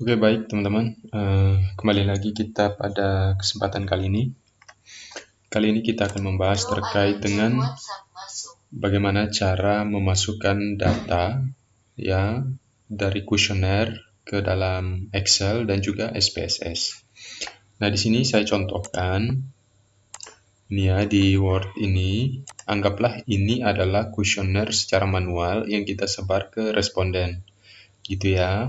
Oke, baik teman-teman. Kembali lagi kita pada kesempatan kali ini. Kali ini kita akan membahas terkait dengan bagaimana cara memasukkan data ya dari kuesioner ke dalam Excel dan juga SPSS. Nah, di sini saya contohkan ini ya di Word ini. Anggaplah ini adalah kuesioner secara manual yang kita sebar ke responden. Gitu ya.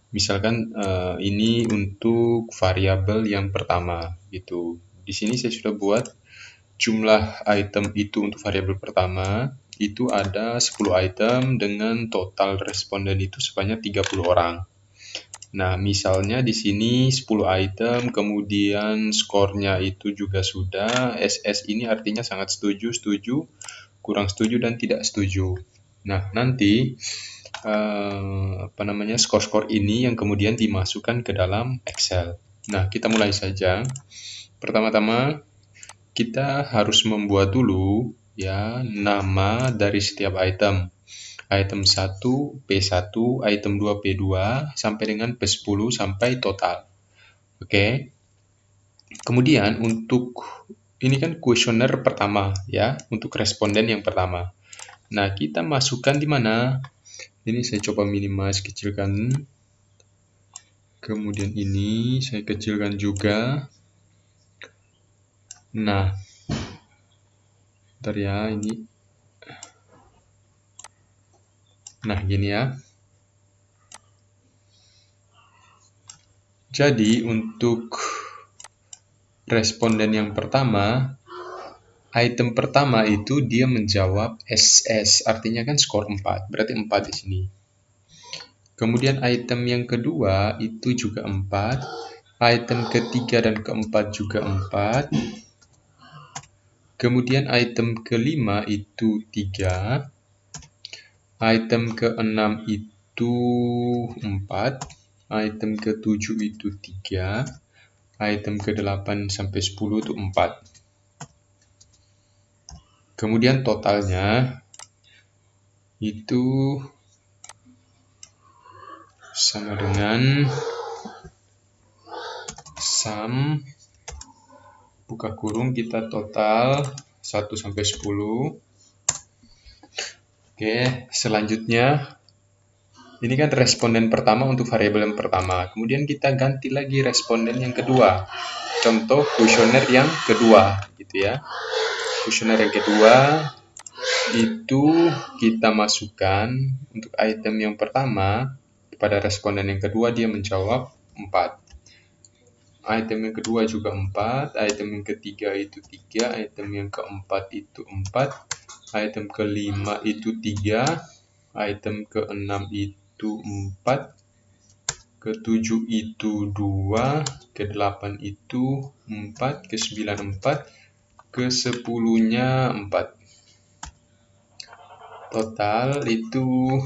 Misalkan ini untuk variabel yang pertama gitu. Di sini saya sudah buat jumlah item itu untuk variabel pertama itu ada 10 item dengan total responden itu sebanyak 30 orang. Nah, misalnya di sini 10 item, kemudian skornya itu juga sudah. SS ini artinya sangat setuju, setuju, kurang setuju, dan tidak setuju. Nah, nanti skor-skor ini yang kemudian dimasukkan ke dalam Excel. Nah, kita mulai saja. Pertama-tama kita harus membuat dulu ya nama dari setiap item. Item 1 P1, item 2 P2 sampai dengan P10 sampai total. Oke. Kemudian untuk ini kan kuesioner pertama ya, untuk responden yang pertama. Nah, kita masukkan di mana? Ini saya coba minimize, kecilkan. Kemudian ini saya kecilkan juga. Nah, bentar ya ini. Nah, gini ya. Jadi untuk responden yang pertama, item pertama itu dia menjawab SS, artinya kan skor 4, berarti 4 di sini. Kemudian item yang kedua itu juga 4, item ketiga dan keempat juga 4. Kemudian item kelima itu 3, item keenam itu 4, item ke-7 itu 3, item ke-8 sampai 10 itu 4. Kemudian totalnya itu sama dengan sum buka kurung kita total 1 sampai 10. Oke, selanjutnya ini kan responden pertama untuk variabel yang pertama. Kemudian kita ganti lagi responden yang kedua. Contoh kuesioner yang kedua gitu ya. Kuesioner yang kedua itu kita masukkan untuk item yang pertama pada responden yang kedua dia menjawab 4. Item yang kedua juga 4, item yang ketiga itu 3, item yang keempat itu 4, item kelima itu 3, item keenam itu 4, ke-7 itu 2, ke-8 itu 4, ke-9 4, ke-10-nya 4. Total itu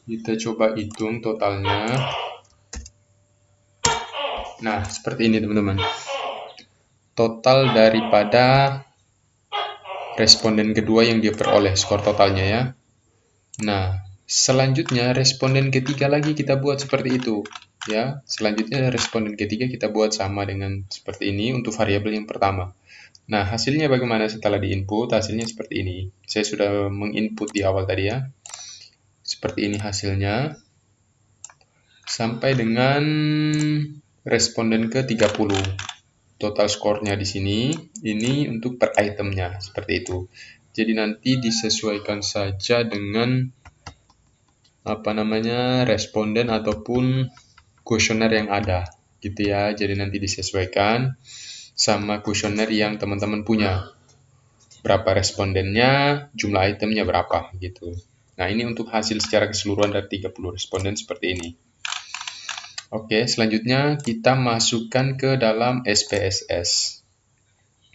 kita coba hitung totalnya. Nah, seperti ini teman-teman. Total daripada responden kedua yang dia peroleh skor totalnya ya. Nah, selanjutnya responden ketiga lagi kita buat seperti itu ya. Selanjutnya responden ketiga kita buat sama dengan seperti ini untuk variabel yang pertama. Nah, hasilnya bagaimana setelah diinput? Hasilnya seperti ini. Saya sudah menginput di awal tadi ya. Seperti ini hasilnya. Sampai dengan responden ke-30. Total skornya di sini, ini untuk per itemnya, seperti itu. Jadi nanti disesuaikan saja dengan responden ataupun kuesioner yang ada, gitu ya. Jadi nanti disesuaikan sama kuesioner yang teman-teman punya. Berapa respondennya, jumlah itemnya berapa, gitu. Nah, ini untuk hasil secara keseluruhan dari 30 responden seperti ini. Oke, selanjutnya kita masukkan ke dalam SPSS.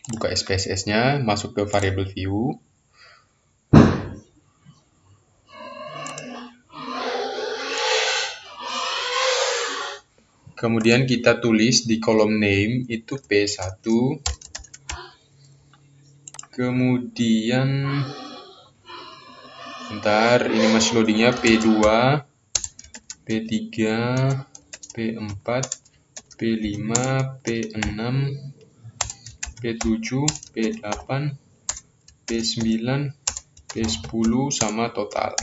Buka SPSS-nya, masuk ke variable view. Kemudian kita tulis di kolom name itu P1. Kemudian bentar, ini masih loadingnya P2. P3, P4, P5, P6, P7, P8, P9, P10 sama total.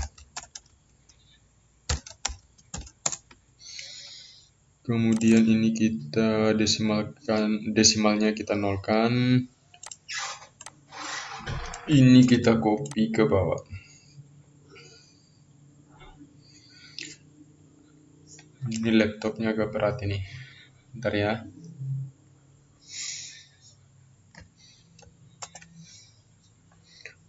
Kemudian ini kita desimalnya kita nolkan. Ini kita copy ke bawah. Ini laptopnya agak berat ini. Bentar ya.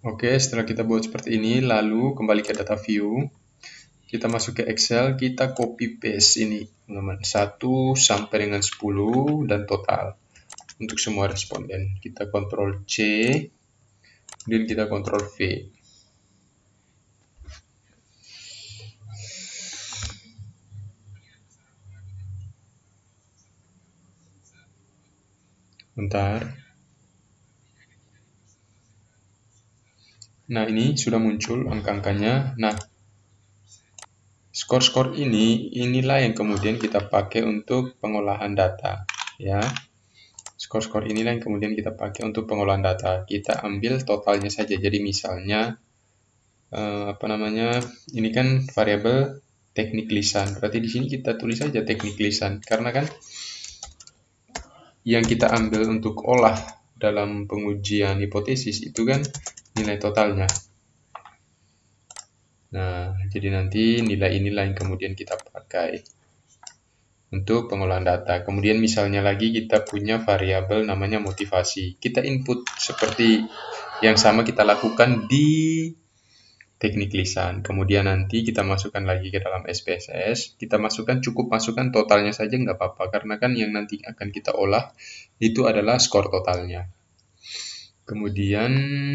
Oke, setelah kita buat seperti ini, lalu kembali ke data view. Kita masuk ke Excel, kita copy paste ini, teman-teman. 1 sampai dengan 10 dan total untuk semua responden. Kita Ctrl C, kemudian kita Ctrl V. Bentar. Nah, ini sudah muncul angka-angkanya. Nah, skor-skor inilah yang kemudian kita pakai untuk pengolahan data, ya. Skor-skor inilah yang kemudian kita pakai untuk pengolahan data. Kita ambil totalnya saja. Jadi misalnya ini kan variabel teknik lisan. Berarti di sini kita tulis saja teknik lisan, karena kan yang kita ambil untuk olah dalam pengujian hipotesis itu kan nilai totalnya. Nah, jadi nanti nilai inilah yang kemudian kita pakai untuk pengolahan data. Kemudian misalnya lagi kita punya variabel namanya motivasi. Kita input seperti yang sama kita lakukan di teknik lisan. Kemudian nanti kita masukkan lagi ke dalam SPSS. Kita cukup masukkan totalnya saja nggak apa-apa. Karena kan yang nanti akan kita olah itu adalah skor totalnya. Kemudian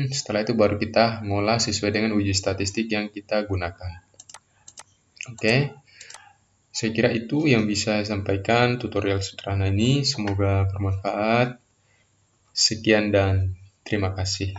setelah itu baru kita ngolah sesuai dengan uji statistik yang kita gunakan. Oke, saya kira itu yang bisa saya sampaikan tutorial sederhana ini. Semoga bermanfaat. Sekian dan terima kasih.